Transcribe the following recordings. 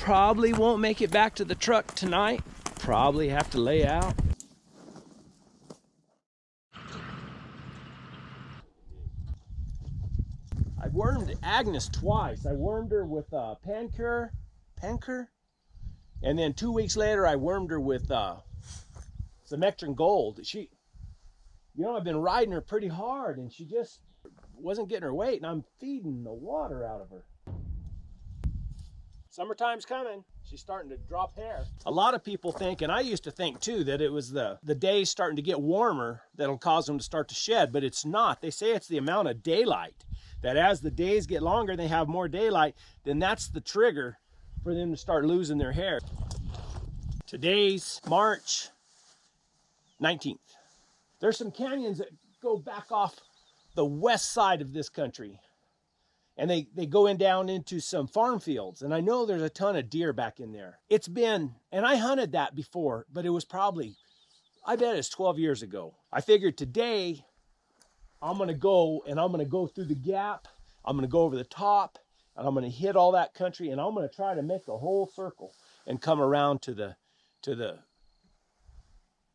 Probably won't make it back to the truck tonight. Probably have to lay out. I wormed Agnes twice. I wormed her with Panker, and then 2 weeks later I wormed her with Symmetric Gold. She, you know, I've been riding her pretty hard and she just wasn't getting her weight, and I'm feeding the water out of her. Summertime's coming. She's starting to drop hair. A lot of people think, and I used to think too, that it was the days starting to get warmer that'll cause them to start to shed, but it's not. They say it's the amount of daylight, that as the days get longer, they have more daylight, then that's the trigger for them to start losing their hair. Today's March 19th. There's some canyons that go back off the west side of this country, and they go in down into some farm fields, and I know there's a ton of deer back in there. It's been, and I hunted that before, but it was probably, I bet it's 12 years ago. I figured today I'm gonna go, and I'm gonna go through the gap, I'm gonna go over the top, and I'm gonna hit all that country, and I'm gonna try to make a whole circle and come around to the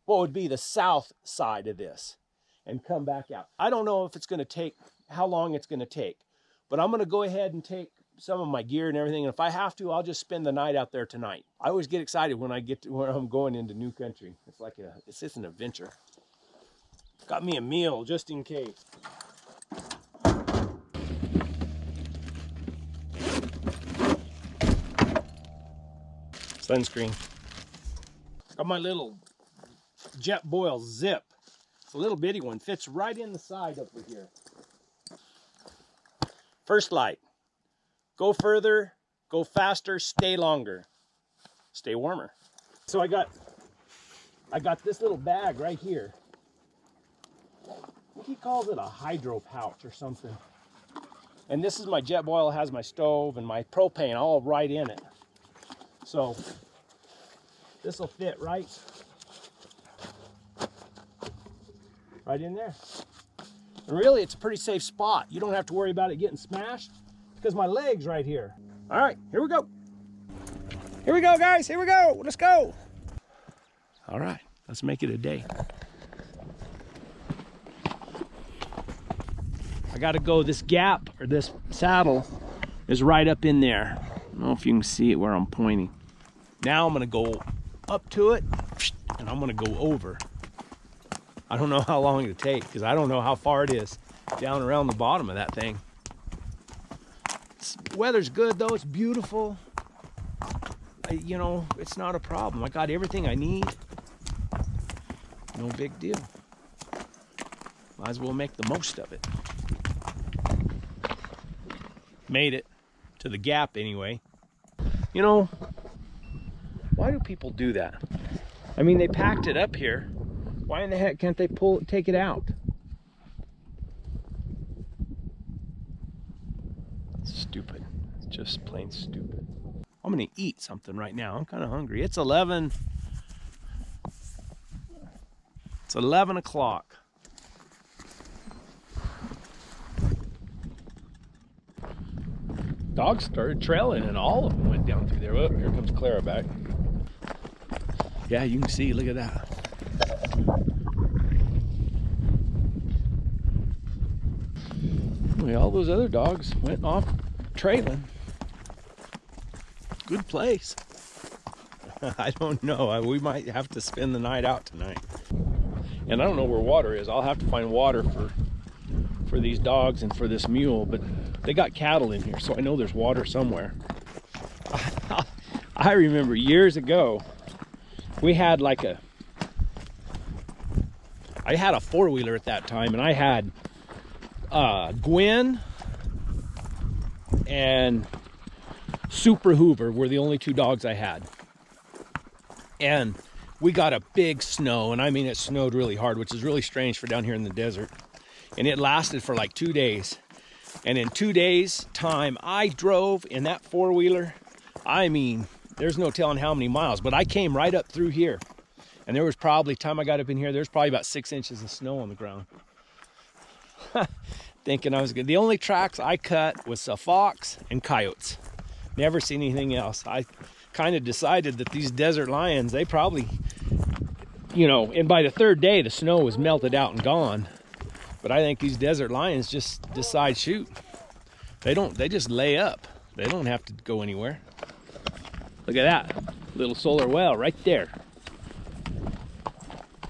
what would be the south side of this and come back out. I don't know if it's gonna take, how long it's gonna take, but I'm gonna go ahead and take some of my gear and everything, and if I have to, I'll just spend the night out there tonight. I always get excited when I get to where I'm going into new country. It's like it's just an adventure. Got me a meal just in case. Sunscreen. Got my little Jetboil Zip. It's a little bitty one, fits right in the side over here. First light. Go further, go faster, stay longer, stay warmer. So I got this little bag right here. I think he calls it a hydro pouch or something. And this is my Jetboil, has my stove and my propane all right in it. So this will fit right in there. And really, it's a pretty safe spot. You don't have to worry about it getting smashed because my leg's right here. All right, here we go. Here we go, guys. Here we go. Let's go. All right, let's make it a day. I got to go. This gap, or this saddle, is right up in there. I don't know if you can see it where I'm pointing. Now I'm going to go up to it, and I'm going to go over. I don't know how long it'll take because I don't know how far it is down around the bottom of that thing. Weather's good though, it's beautiful. You know, it's not a problem. I got everything I need. No big deal. Might as well make the most of it. Made it to the gap anyway. You know, why do people do that? I mean, they packed it up here. Why in the heck can't they take it out? It's stupid. It's just plain stupid. I'm gonna eat something right now. I'm kind of hungry. It's 11 o'clock. Dogs started trailing and all of them went down through there. Oh, here comes Clara back. Yeah, you can see, look at that. All those other dogs went off trailing. Good place. I don't know. We might have to spend the night out tonight. And I don't know where water is. I'll have to find water for these dogs and for this mule, but they got cattle in here, so I know there's water somewhere. I remember years ago, we had like I had a four-wheeler at that time, and I had Gwen and Super Hoover were the only two dogs I had. And we got a big snow, and I mean it snowed really hard, which is really strange for down here in the desert. And it lasted for like 2 days. And in 2 days time, I drove in that four-wheeler. I mean, there's no telling how many miles, but I came right up through here. And there was probably, time I got up in here, there's probably about 6 inches of snow on the ground. Thinking I was good. The only tracks I cut was a fox and coyotes. Never seen anything else. I kind of decided that these desert lions, they probably, you know, and by the third day the snow was melted out and gone. But I think these desert lions just decide, shoot, they just lay up. They don't have to go anywhere. Look at that little solar well right there.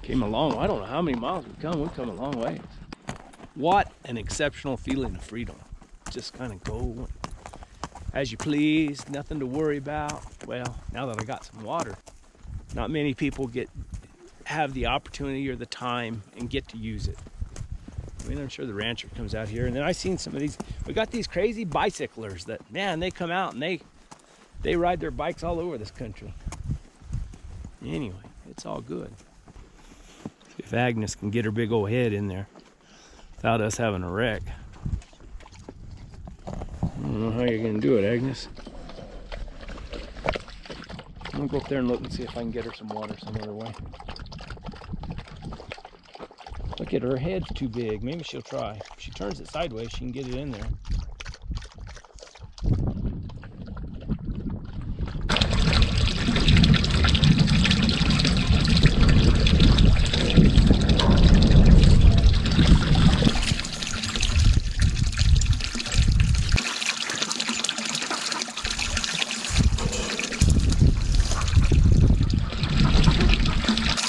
Came a long, I don't know how many miles we've come a long way. What an exceptional feeling of freedom. Just kind of go as you please, nothing to worry about. Well, now that I got some water, not many people have the opportunity or the time and get to use it. I mean, I'm sure the rancher comes out here, and then I've seen some of these, we got these crazy bicyclers that, man, they come out and they ride their bikes all over this country. Anyway, it's all good. See if Agnes can get her big old head in there without us having a wreck. I don't know how you're gonna do it, Agnes. I'm gonna go up there and look and see if I can get her some water some other way. Look at her head's too big. Maybe she'll try. If she turns it sideways, she can get it in there.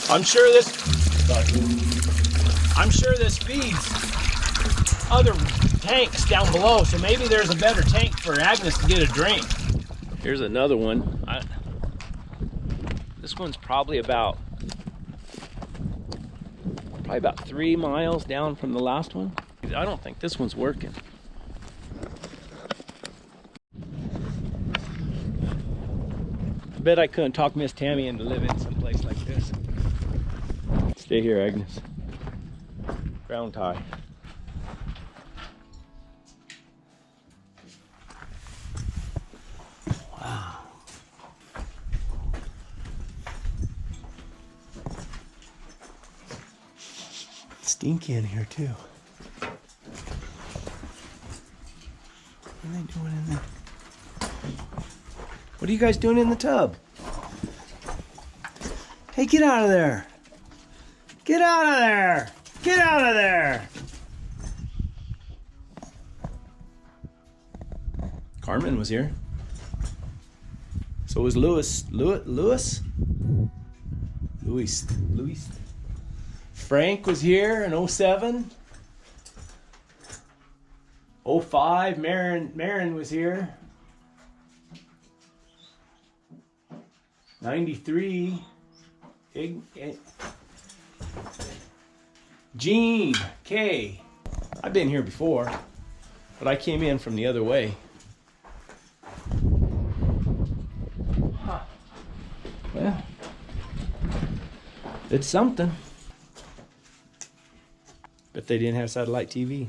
I'm sure this feeds other tanks down below, so maybe there's a better tank for Agnes to get a drink. Here's another one. This one's probably about 3 miles down from the last one. I don't think this one's working. I bet I couldn't talk Miss Tammy into living someplace like this. Stay here, Agnes. Brown tie. Wow. Stinky in here too. What are they doing in there? What are you guys doing in the tub? Hey, get out of there! Get out of there! Get out of there! Carmen was here. So was Louis. Louis? Frank was here in 07. 05, Marin was here. 93. Gene, Kay. I've been here before, but I came in from the other way. Huh. Well, it's something. But they didn't have satellite TV.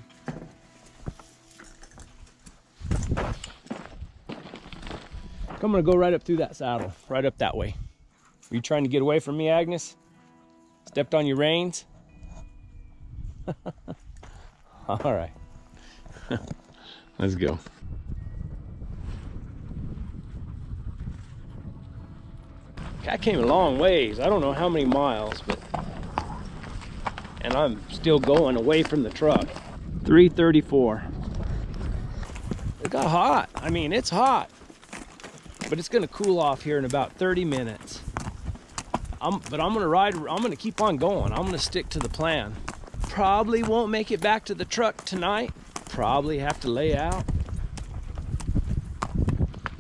I'm gonna go right up through that saddle, right up that way. Are you trying to get away from me, Agnes? Stepped on your reins? All right. Let's go. I came a long ways. I don't know how many miles, but and I'm still going away from the truck. 3:34. It got hot. I mean, it's hot, but it's gonna cool off here in about 30 minutes. But I'm gonna keep on going. I'm gonna stick to the plan. Probably won't make it back to the truck tonight. Probably have to lay out.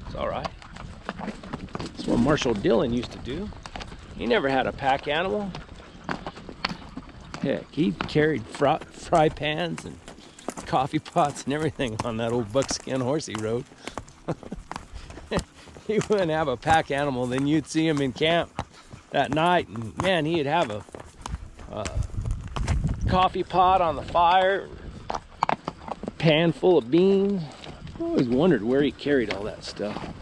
It's all right. That's what Marshall Dillon used to do. He never had a pack animal. Heck, he carried fry pans and coffee pots and everything on that old buckskin horse he rode. He wouldn't have a pack animal, then you'd see him in camp that night, and man, he'd have a coffee pot on the fire, pan full of beans. I always wondered where he carried all that stuff.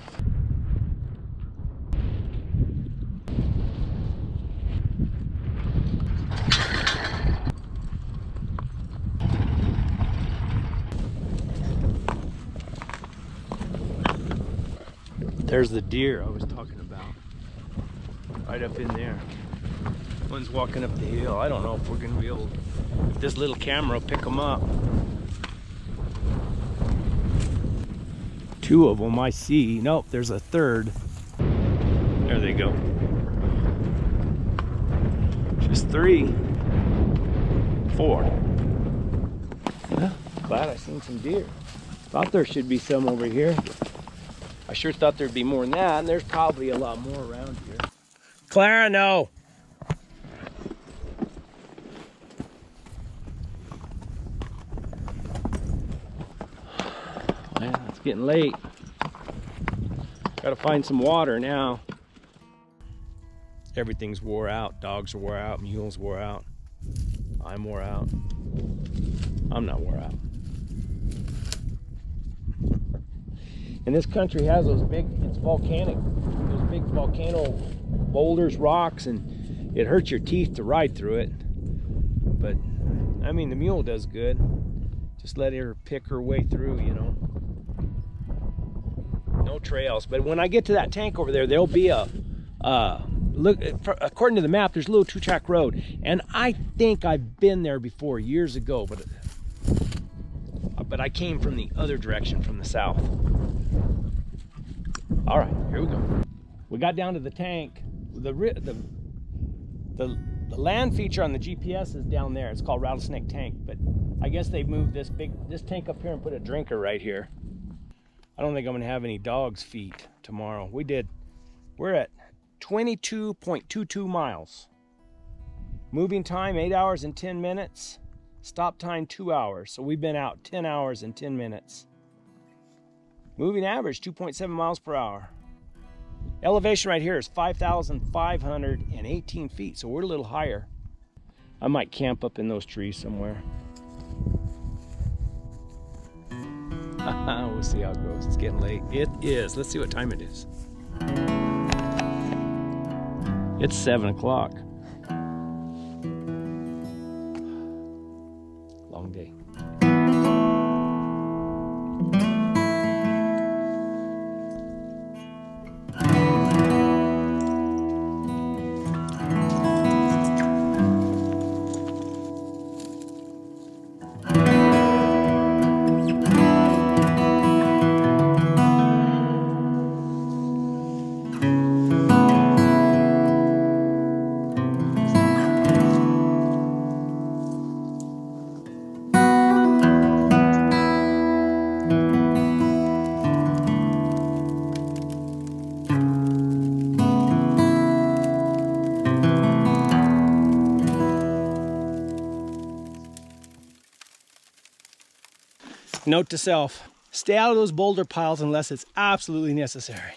There's the deer I was talking about. Right up in there. One's walking up the hill. I don't know if we're gonna be able, if this little camera will pick them up. Two of them I see. Nope, there's a third. There they go. Just 3, 4. Yeah, glad I seen some deer. Thought there should be some over here. I sure thought there'd be more than that, and there's probably a lot more around here. Clara, no. Well, it's getting late. Gotta find some water now. Everything's wore out. Dogs are wore out. Mules wore out. I'm wore out. I'm not wore out. And this country has those big, it's volcanic, those big volcano boulders, rocks, and it hurts your teeth to ride through it. But, I mean, the mule does good. Just let her pick her way through, you know. No trails. But when I get to that tank over there, there'll be a, look, according to the map, there's a little 2-track road. And I think I've been there before, years ago, but I came from the other direction, from the south. All right, here we go. We got down to the tank. The land feature on the GPS is down there. It's called Rattlesnake Tank, but I guess they moved this tank up here and put a drinker right here. I don't think I'm gonna have any dogs' feet tomorrow. We're at 22.22 miles. Moving time 8 hours and 10 minutes. Stop time 2 hours. So we've been out 10 hours and 10 minutes. Moving average 2.7 miles per hour. Elevation right here is 5,518 feet, so we're a little higher. I might camp up in those trees somewhere. We'll see how it goes. It's getting late. It is. Let's see what time it is. It's 7 o'clock. Long day. Note to self, stay out of those boulder piles unless it's absolutely necessary.